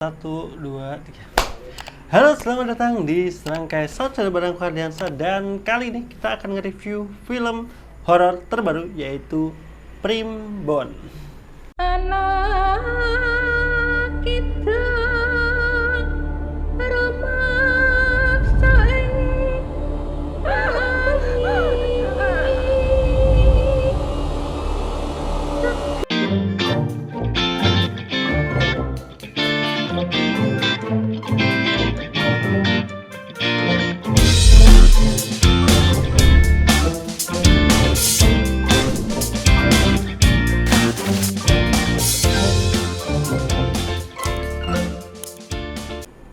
1, 2, 3. Halo, selamat datang di serangkai Saudara bareng Ardiansa. Dan kali ini kita akan nge-review film horor terbaru, yaitu Primbon. Anak kita rumaksa ing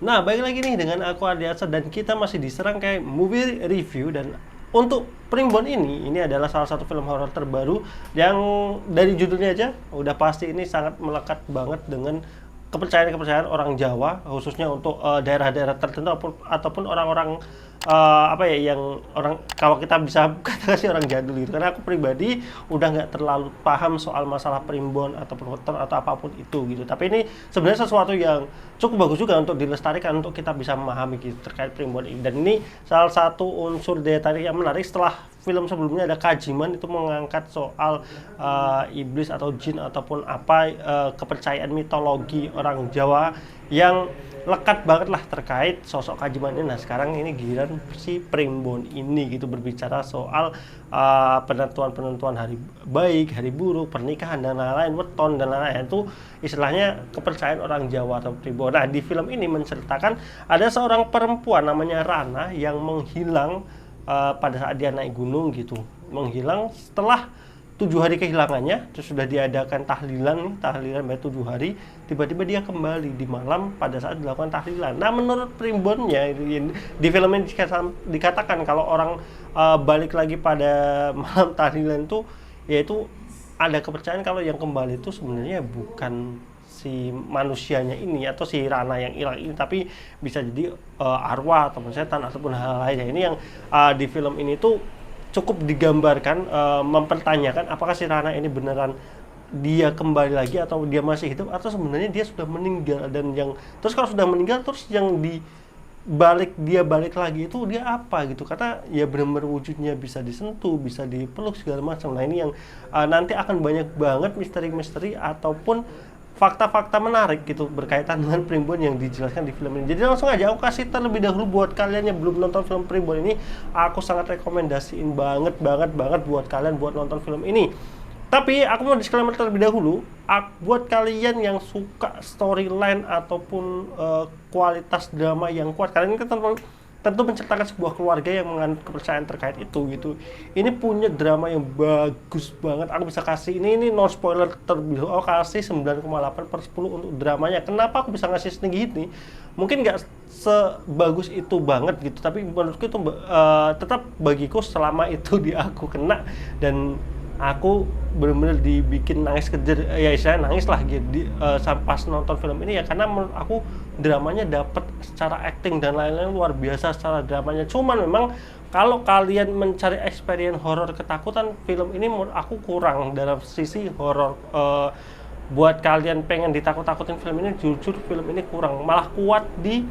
Nah, balik lagi nih dengan aku Ardiansa dan kita masih di serangkai movie review. Dan untuk Primbon ini adalah salah satu film horor terbaru yang dari judulnya aja udah pasti ini sangat melekat banget dengan kepercayaan orang Jawa, khususnya untuk daerah-daerah tertentu ataupun orang-orang yang orang, kalau kita bisa katakan sih orang jadul gitu. Karena aku pribadi udah nggak terlalu paham soal masalah primbon ataupun hotel atau apapun itu gitu. Tapi ini sebenarnya sesuatu yang cukup bagus juga untuk dilestarikan, untuk kita bisa memahami gitu terkait primbon ini. Dan ini salah satu unsur daya tarik yang menarik. Setelah film sebelumnya ada Kajiman, itu mengangkat soal iblis atau jin ataupun kepercayaan mitologi orang Jawa yang lekat banget lah terkait sosok Kajiman ini. Nah, sekarang ini giliran si Primbon ini gitu berbicara soal penentuan hari baik, hari buruk, pernikahan dan lain-lain, weton dan lain-lain. Itu istilahnya kepercayaan orang Jawa atau Primbon. Nah, di film ini menceritakan ada seorang perempuan namanya Rana yang menghilang pada saat dia naik gunung gitu. Menghilang setelah 7 hari kehilangannya, terus sudah diadakan tahlilan baru 7 hari, tiba-tiba dia kembali di malam pada saat dilakukan tahlilan. Nah, menurut primbonnya di film ini dikatakan kalau orang balik lagi pada malam tahlilan itu, yaitu ada kepercayaan kalau yang kembali itu sebenarnya bukan si manusianya ini atau si Rana yang hilang ini, tapi bisa jadi arwah ataupun setan ataupun hal lainnya. Ini yang di film ini tuh cukup digambarkan, mempertanyakan apakah si Rana ini beneran dia kembali lagi atau dia masih hidup atau sebenarnya dia sudah meninggal. Dan yang terus kalau sudah meninggal, terus yang dia balik lagi itu dia apa gitu, karena ya benar-benar wujudnya bisa disentuh, bisa dipeluk segala macam. Nah, ini yang nanti akan banyak banget misteri-misteri ataupun fakta-fakta menarik gitu berkaitan dengan Primbon yang dijelaskan di film ini. Jadi langsung aja aku kasih terlebih dahulu buat kalian yang belum nonton film Primbon ini, aku sangat rekomendasiin banget buat kalian buat nonton film ini. Tapi aku mau disclaimer terlebih dahulu, buat kalian yang suka storyline ataupun kualitas drama yang kuat, kalian kan tentu menceritakan sebuah keluarga yang menganut kepercayaan terkait itu gitu. Ini punya drama yang bagus banget. Aku bisa kasih ini no spoiler terlebih dahulu, aku kasih 9,8/10 untuk dramanya. Kenapa aku bisa ngasih setinggi ini? Mungkin nggak sebagus itu banget gitu, tapi menurutku itu tetap bagiku selama itu di aku kena dan aku benar-benar dibikin nangis kejer, ya istilahnya nangis lah gitu pas nonton film ini ya, karena menurut aku dramanya dapet secara acting dan lain-lain luar biasa secara dramanya. Cuman memang kalau kalian mencari experience horor ketakutan, film ini menurut aku kurang dalam sisi horor. Buat kalian pengen ditakut-takutin film ini, jujur film ini kurang, malah kuat di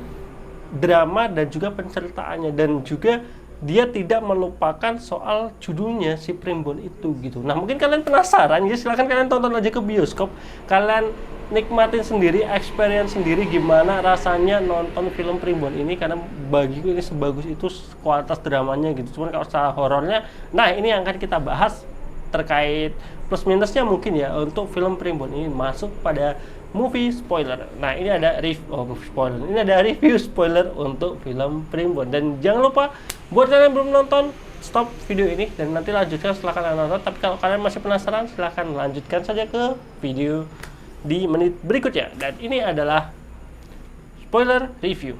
drama dan juga penceritaannya, dan juga dia tidak melupakan soal judulnya si Primbon itu gitu. Nah, mungkin kalian penasaran ya, silahkan kalian tonton aja ke bioskop, kalian nikmatin sendiri, experience sendiri gimana rasanya nonton film Primbon ini, karena bagiku ini sebagus itu kualitas dramanya gitu. Cuman kalau secara horornya, nah ini yang akan kita bahas terkait plus minusnya mungkin ya untuk film Primbon ini masuk pada movie spoiler. Nah, ini ada review spoiler untuk film Primbon. Dan jangan lupa buat kalian yang belum nonton, stop video ini dan nanti lanjutkan setelah kalian nonton. Tapi kalau kalian masih penasaran, silahkan lanjutkan saja ke video di menit berikutnya. Dan ini adalah spoiler review.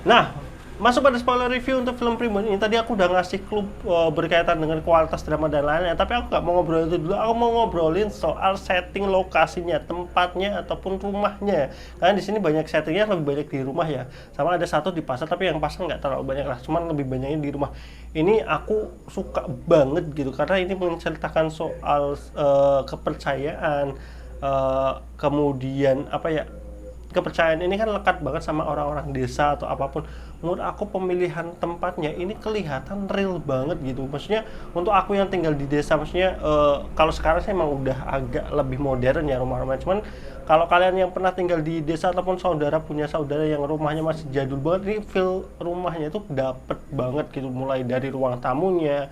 Nah, masuk pada spoiler review untuk film Primbon ini. Tadi aku udah ngasih clue berkaitan dengan kualitas drama dan lainnya, tapi aku nggak mau ngobrol itu dulu. Aku mau ngobrolin soal setting lokasinya, tempatnya ataupun rumahnya. Karena di sini banyak settingnya lebih banyak di rumah ya. Sama ada satu di pasar, tapi yang pasar nggak terlalu banyak lah. Cuman lebih banyaknya di rumah. Ini aku suka banget gitu karena ini menceritakan soal kepercayaan, kemudian apa ya? Kepercayaan ini kan lekat banget sama orang-orang desa atau apapun. Menurut aku pemilihan tempatnya ini kelihatan real banget gitu. Maksudnya untuk aku yang tinggal di desa, maksudnya kalau sekarang saya emang udah agak lebih modern ya rumah-rumahnya. Cuman kalau kalian yang pernah tinggal di desa ataupun punya saudara yang rumahnya masih jadul banget, ini feel rumahnya itu dapet banget gitu. Mulai dari ruang tamunya,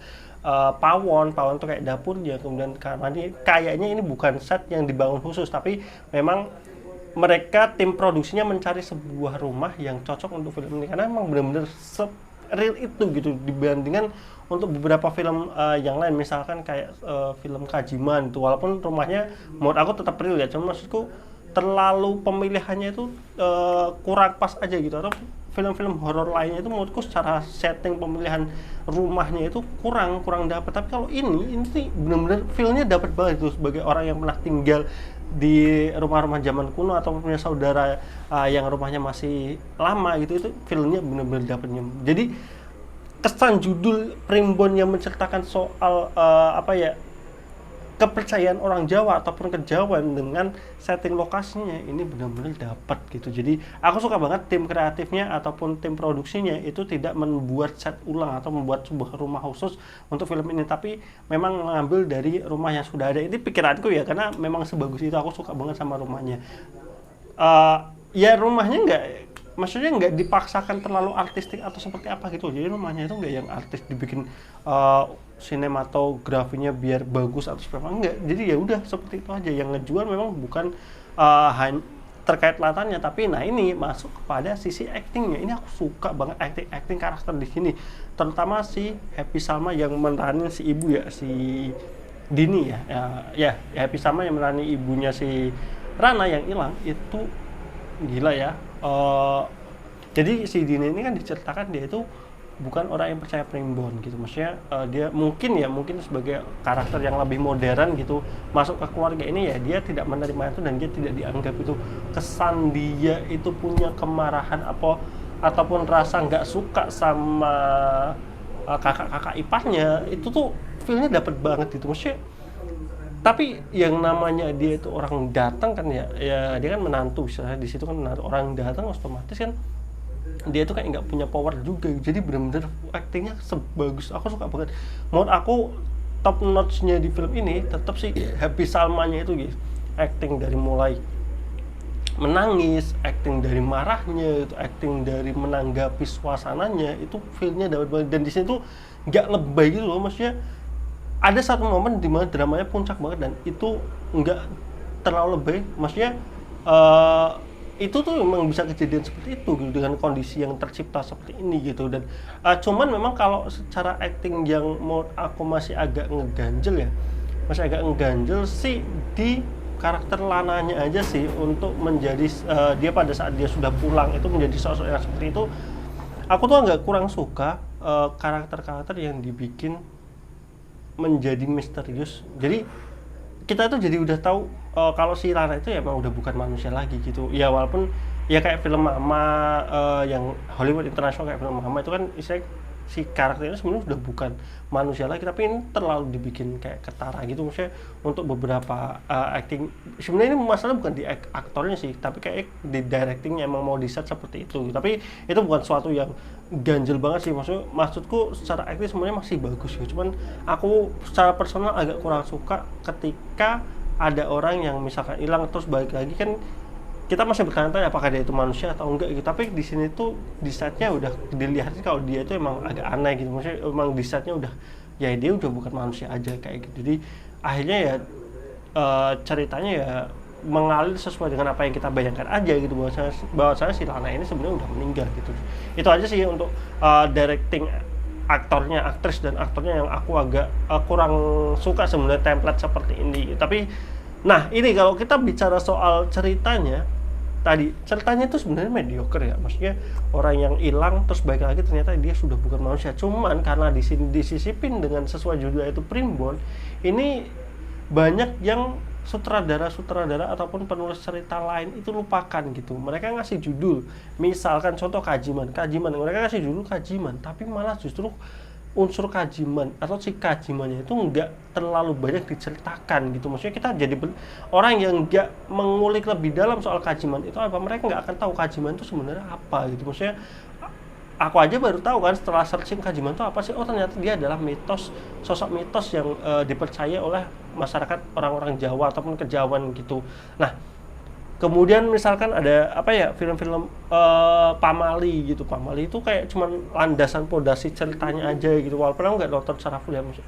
pawon tuh kayak dapurnya, kemudian kamar mandi. Kayaknya ini bukan set yang dibangun khusus, tapi memang mereka tim produksinya mencari sebuah rumah yang cocok untuk film ini karena memang benar-benar real itu gitu dibandingkan untuk beberapa film yang lain, misalkan kayak film Kajiman itu, walaupun rumahnya menurut aku tetap real ya, cuma maksudku terlalu pemilihannya itu kurang pas aja gitu. Atau film-film horor lainnya itu menurutku secara setting pemilihan rumahnya itu kurang dapat. Tapi kalau ini sih benar-benar feel-nya dapat banget itu sebagai orang yang pernah tinggal di rumah-rumah zaman kuno atau punya saudara yang rumahnya masih lama gitu, itu feel-nya benar-benar dapatnya. Jadi kesan judul Primbon yang menceritakan soal apa ya, kepercayaan orang Jawa ataupun kejawen dengan setting lokasinya ini benar-benar dapat gitu. Jadi aku suka banget tim kreatifnya ataupun tim produksinya itu tidak membuat set ulang atau membuat sebuah rumah khusus untuk film ini, tapi memang mengambil dari rumah yang sudah ada. Ini pikiranku ya, karena memang sebagus itu, aku suka banget sama rumahnya. Ya rumahnya maksudnya nggak dipaksakan terlalu artistik atau seperti apa gitu. Jadi rumahnya itu nggak yang artis dibikin sinematografinya biar bagus atau seperti apa, enggak. Jadi ya udah seperti itu aja. Yang ngejual memang bukan terkait latarnya, tapi nah ini masuk kepada sisi actingnya. Ini aku suka banget acting karakter di sini, terutama si Happy Salma yang meranin si ibu ya, si Dini ya Happy Salma yang meranin ibunya si Rana yang hilang itu gila ya. Jadi si Dini ini kan diceritakan dia itu bukan orang yang percaya Primbon gitu. Maksudnya dia mungkin sebagai karakter yang lebih modern gitu masuk ke keluarga ini, ya dia tidak menerima itu dan dia tidak dianggap itu. Kesan dia itu punya kemarahan ataupun rasa nggak suka sama kakak-kakak iparnya itu tuh feel-nya dapet banget gitu. Maksudnya tapi yang namanya dia itu orang datang kan ya dia kan menantu, misalnya di situ kan menantu, orang datang otomatis kan dia itu kayak nggak punya power juga. Jadi bener-bener aktingnya sebagus, aku suka banget. Menurut aku top notch-nya di film ini tetap sih Happy Salmanya itu guys. Acting dari mulai menangis, acting dari marahnya, itu acting dari menanggapi suasananya, itu feel-nya dapat banget. Dan di sini tuh nggak lebay gitu loh. Maksudnya ada satu momen di mana dramanya puncak banget dan itu nggak terlalu lebay. Maksudnya itu tuh memang bisa kejadian seperti itu gitu, dengan kondisi yang tercipta seperti ini gitu. Dan cuman memang kalau secara acting yang menurut aku masih agak ngeganjel sih di karakter Lananya aja sih, untuk menjadi dia pada saat dia sudah pulang itu menjadi sosok yang seperti itu. Aku tuh agak kurang suka karakter-karakter yang dibikin menjadi misterius. Jadi kita tuh jadi udah tahu kalau si Lana itu ya emang udah bukan manusia lagi gitu. Ya walaupun ya kayak film Mama yang Hollywood International, kayak film Mama itu kan istilahnya si karakternya sebenarnya sudah bukan manusia lagi, tapi ini terlalu dibikin kayak ketara gitu. Maksudnya untuk beberapa acting, sebenarnya ini masalah bukan di aktornya sih, tapi kayak di directingnya emang mau di set seperti itu. Tapi itu bukan suatu yang ganjel banget sih. Maksudku secara acting sebenarnya masih bagus ya, cuman aku secara personal agak kurang suka ketika ada orang yang misalkan hilang terus balik lagi. Kan kita masih bertanya-tanya apakah dia itu manusia atau enggak gitu, tapi di sini tuh di setnya udah dilihat kalau dia itu emang agak aneh gitu. Maksudnya emang di setnya udah ya dia udah bukan manusia aja kayak gitu. Jadi akhirnya ya ceritanya ya mengalir sesuai dengan apa yang kita bayangkan aja gitu, bahwasanya si Lana ini sebenarnya udah meninggal gitu. Itu aja sih untuk directing aktris dan aktornya yang aku agak kurang suka sebenarnya template seperti ini. Tapi nah ini kalau kita bicara soal ceritanya, tadi ceritanya itu sebenarnya mediocre ya, maksudnya orang yang hilang terus balik lagi ternyata dia sudah bukan manusia, cuman karena di sini disisipin dengan sesuai judulnya itu primbon, ini banyak yang sutradara ataupun penulis cerita lain itu lupakan gitu. Mereka ngasih judul, misalkan contoh Kajiman, mereka ngasih judul Kajiman, tapi malah justru unsur Kajiman atau si Kajimannya itu nggak terlalu banyak diceritakan gitu. Maksudnya kita jadi orang yang nggak mengulik lebih dalam soal Kajiman itu apa, mereka nggak akan tahu Kajiman itu sebenarnya apa gitu. Maksudnya aku aja baru tahu kan setelah searching Kajiman itu apa sih, oh ternyata dia adalah sosok mitos yang dipercaya oleh masyarakat orang-orang Jawa ataupun kejawen gitu. Nah, kemudian misalkan ada apa ya, film-film Pamali gitu. Pamali itu kayak cuman landasan pondasi ceritanya aja gitu, walaupun aku nggak nonton secara full ya, maksudnya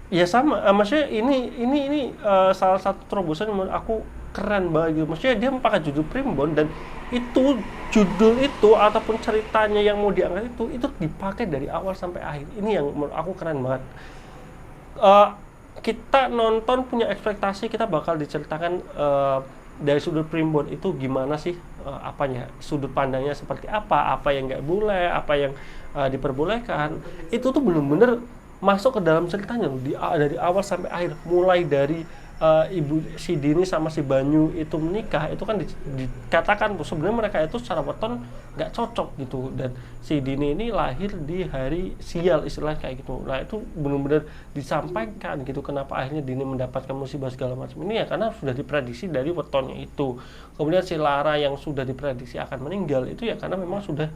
ya sama, maksudnya ini salah satu terobosan menurut aku keren banget gitu. Maksudnya dia pakai judul primbon dan itu judul itu ataupun ceritanya yang mau diangkat itu dipakai dari awal sampai akhir. Ini yang menurut aku keren banget. Kita nonton punya ekspektasi kita bakal diceritakan dari sudut primbon itu gimana sih, apanya, sudut pandangnya seperti apa yang nggak boleh, apa yang diperbolehkan. Itu tuh bener-bener masuk ke dalam ceritanya loh, dari awal sampai akhir. Mulai dari ibu si Dini sama si Banyu itu menikah, itu kan dikatakan tuh sebenarnya mereka itu secara weton nggak cocok gitu, dan si Dini ini lahir di hari sial istilahnya kayak gitu. Nah itu benar-benar disampaikan gitu kenapa akhirnya Dini mendapatkan musibah segala macam ini ya, karena sudah diprediksi dari wetonnya itu. Kemudian si Lara yang sudah diprediksi akan meninggal itu ya karena memang sudah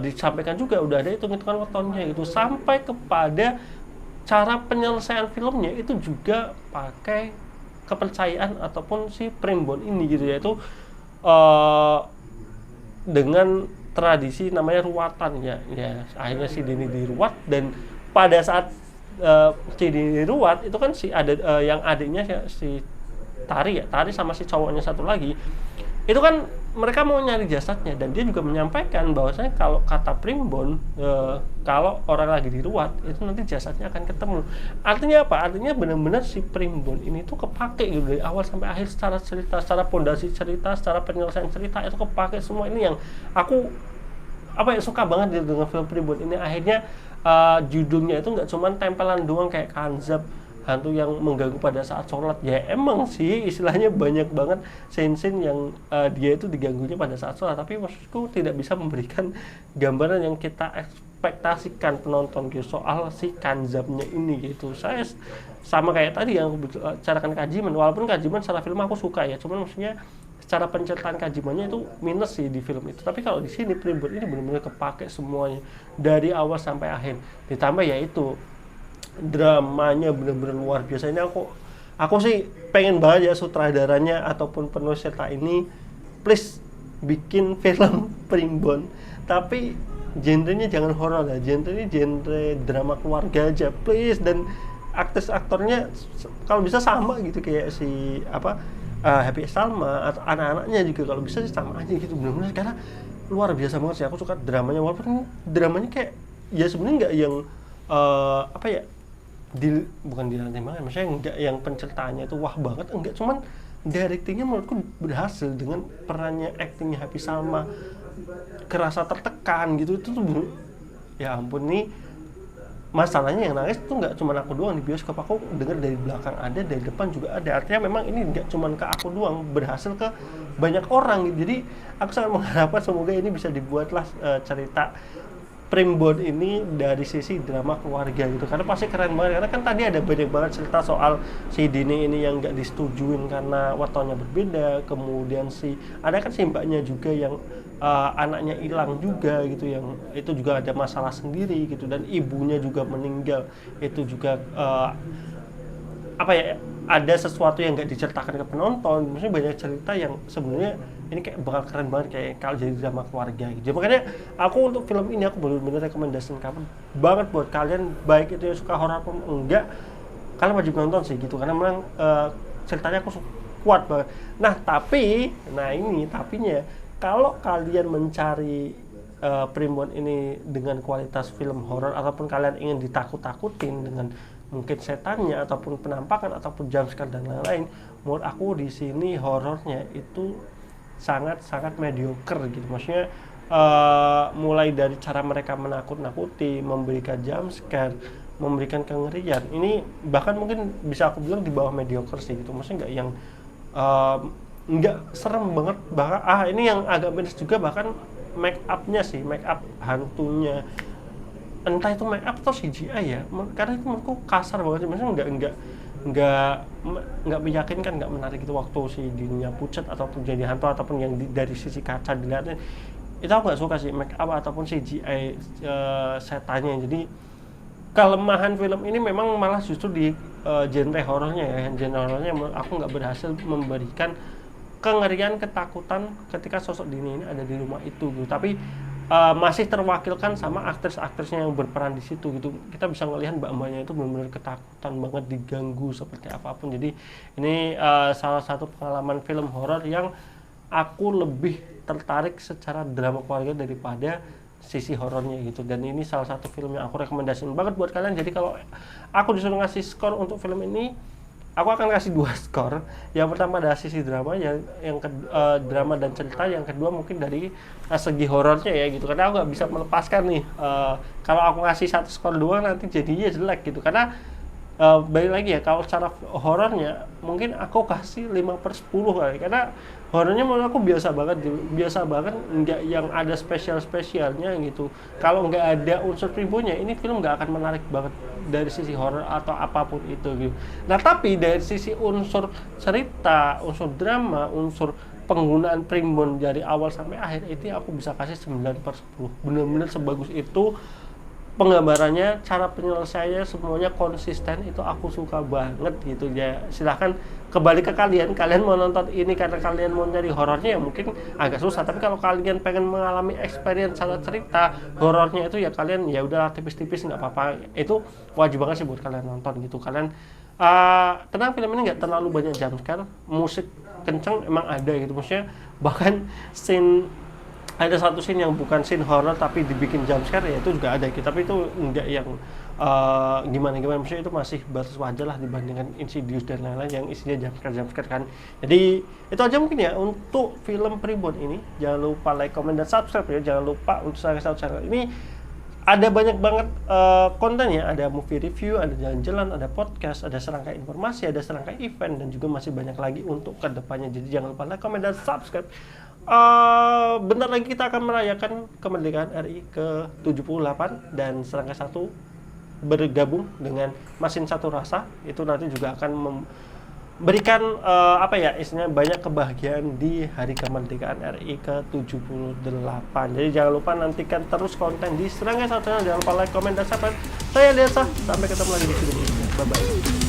disampaikan juga, udah ada hitung-hitungan wetonnya gitu. Sampai kepada cara penyelesaian filmnya itu juga pakai kepercayaan ataupun si primbon ini gitu, yaitu dengan tradisi namanya ruatan ya akhirnya si Dini diruat, dan pada saat si Dini diruat itu kan si ada yang adiknya si Tari sama si cowoknya satu lagi itu kan mereka mau nyari jasadnya, dan dia juga menyampaikan bahwasanya kalau kata primbon kalau orang lagi diruat itu nanti jasadnya akan ketemu. Artinya apa? Artinya benar-benar si primbon ini tuh kepake gitu dari awal sampai akhir, secara cerita, secara pondasi cerita, secara penyelesaian cerita itu kepake semua. Ini yang aku suka banget gitu dengan film primbon ini. Akhirnya judulnya itu nggak cuma tempelan doang kayak Kanzab, hantu yang mengganggu pada saat sholat. Ya emang sih istilahnya banyak banget scene-scene yang dia itu diganggunya pada saat sholat, tapi maksudku tidak bisa memberikan gambaran yang kita ekspektasikan penonton gitu soal si Kanzabnya ini gitu. Saya sama kayak tadi yang aku bicarakan Kajiman, walaupun Kajiman secara film aku suka ya, cuman maksudnya secara penceritaan Kajimannya itu minus sih di film itu. Tapi kalau di sini primbon ini benar-benar kepake semuanya dari awal sampai akhir. Ditambah ya itu dramanya bener-bener luar biasa. Ini aku sih pengen banget ya sutradaranya ataupun penulis cerita ini please bikin film primbon, tapi genrenya jangan horor ya, genrenya genre drama keluarga aja please, dan aktornya kalau bisa sama gitu kayak si Happy Salma atau anak-anaknya juga kalau bisa sih sama aja gitu bener-bener, karena luar biasa banget sih. Aku suka dramanya, walaupun dramanya kayak ya sebenarnya nggak yang bukan di lantai banget, maksudnya enggak yang penceritaannya itu wah banget, enggak, cuman directingnya menurutku berhasil dengan perannya, actingnya Happy Salma kerasa tertekan gitu. Itu tuh ya ampun nih, masalahnya yang nangis tuh nggak cuma aku doang di bioskop, aku denger dari belakang ada, dari depan juga ada. Artinya memang ini nggak cuma ke aku doang, berhasil ke banyak orang gitu. Jadi aku sangat mengharapkan semoga ini bisa dibuatlah cerita primbon ini dari sisi drama keluarga gitu, karena pasti keren banget. Karena kan tadi ada banyak banget cerita soal si Dini ini yang nggak disetujuin karena wetonnya berbeda, kemudian ada kan si mbaknya juga yang anaknya hilang juga gitu, yang itu juga ada masalah sendiri gitu, dan ibunya juga meninggal. Itu juga ada sesuatu yang nggak diceritakan ke penonton. Maksudnya banyak cerita yang sebenarnya ini kayak bakal keren banget kayak kalau jadi drama keluarga gitu. Makanya aku untuk film ini aku benar-benar rekomendasiin banget buat kalian, baik itu yang suka horor pun enggak, kalian wajib nonton sih gitu, karena memang ceritanya aku kuat banget. Tapinya kalau kalian mencari primbon ini dengan kualitas film horor ataupun kalian ingin ditakut-takutin dengan mungkin setannya ataupun penampakan ataupun jumpscare dan lain-lain, menurut aku di sini horornya itu sangat mediocre gitu. Maksudnya mulai dari cara mereka menakut-nakuti, memberikan jump scare, memberikan kengerian. Ini bahkan mungkin bisa aku bilang di bawah mediocre sih gitu. Maksudnya nggak yang nggak serem banget. Bahkan ini yang agak minus juga, bahkan make up-nya sih, make up hantunya. Entah itu make up atau CGI ya. Karena itu menurutku kasar banget sih. Maksudnya nggak meyakinkan, nggak menarik itu waktu si dirinya pucat ataupun jadi hantu ataupun yang dari sisi kaca dilihatnya. Itu aku nggak suka sih make up ataupun CGI setannya. Jadi kelemahan film ini memang malah justru di genre horornya ya. Genre horornya aku nggak berhasil memberikan kengerian, ketakutan ketika sosok Dini ini ada di rumah itu gitu. Tapi masih terwakilkan sama aktris-aktrisnya yang berperan di situ gitu. Kita bisa ngelihat mbak-mbaknya itu benar-benar ketakutan banget, diganggu seperti apapun. Jadi ini salah satu pengalaman film horor yang aku lebih tertarik secara drama keluarga daripada sisi horornya gitu. Dan ini salah satu film yang aku rekomendasiin banget buat kalian. Jadi kalau aku disuruh ngasih skor untuk film ini, aku akan kasih 2 skor. Yang pertama adalah sisi drama, yang drama dan cerita. Yang kedua mungkin dari segi horornya ya gitu. Karena aku nggak bisa melepaskan nih. Kalau aku ngasih 1 skor doang nanti jadinya jelek gitu. Karena balik lagi ya, kalau secara horornya mungkin aku kasih 5/10 kali. Karena horornya menurut aku biasa banget, nggak yang ada spesialnya gitu. Kalau nggak ada unsur pribonnya, ini film nggak akan menarik banget dari sisi horor atau apapun itu gitu. Nah tapi dari sisi unsur cerita, unsur drama, unsur penggunaan primbon dari awal sampai akhir, itu aku bisa kasih 9/10. Bener-bener sebagus itu. Penggambarannya, cara penyelesaiannya, semuanya konsisten, itu aku suka banget gitu ya. Silahkan kembali ke kalian mau nonton ini karena kalian mau nyari horornya ya mungkin agak susah, tapi kalau kalian pengen mengalami experience salah cerita horornya itu ya kalian ya udahlah tipis-tipis nggak apa-apa, itu wajib banget sih buat kalian nonton gitu. Kalian tenang, film ini nggak terlalu banyak jump scare, musik kenceng emang ada gitu, maksudnya bahkan ada satu scene yang bukan scene horror tapi dibikin jump scare ya, itu juga ada gitu. Tapi itu enggak yang gimana maksudnya itu masih batas wajar lah dibandingkan Insidious dan lain-lain yang isinya jump scare kan. Jadi itu aja mungkin ya untuk film Primbon ini. Jangan lupa like, comment, dan subscribe ya. Jangan lupa untuk subscribe channel ini. Ada banyak banget kontennya, ada movie review, ada jalan-jalan, ada podcast, ada serangkai informasi, ada serangkai event, dan juga masih banyak lagi untuk kedepannya. Jadi jangan lupa like, comment, dan subscribe. Bentar lagi kita akan merayakan kemerdekaan RI ke-78 dan serangkai 1 bergabung dengan Mesin Satu Rasa. Itu nanti juga akan memberikan istilahnya banyak kebahagiaan di hari kemerdekaan RI ke-78. Jadi jangan lupa nantikan terus konten di Serangkai Satu. Jangan lupa like, comment, dan subscribe. Saya Desa, sampai ketemu lagi di video berikutnya. Bye bye.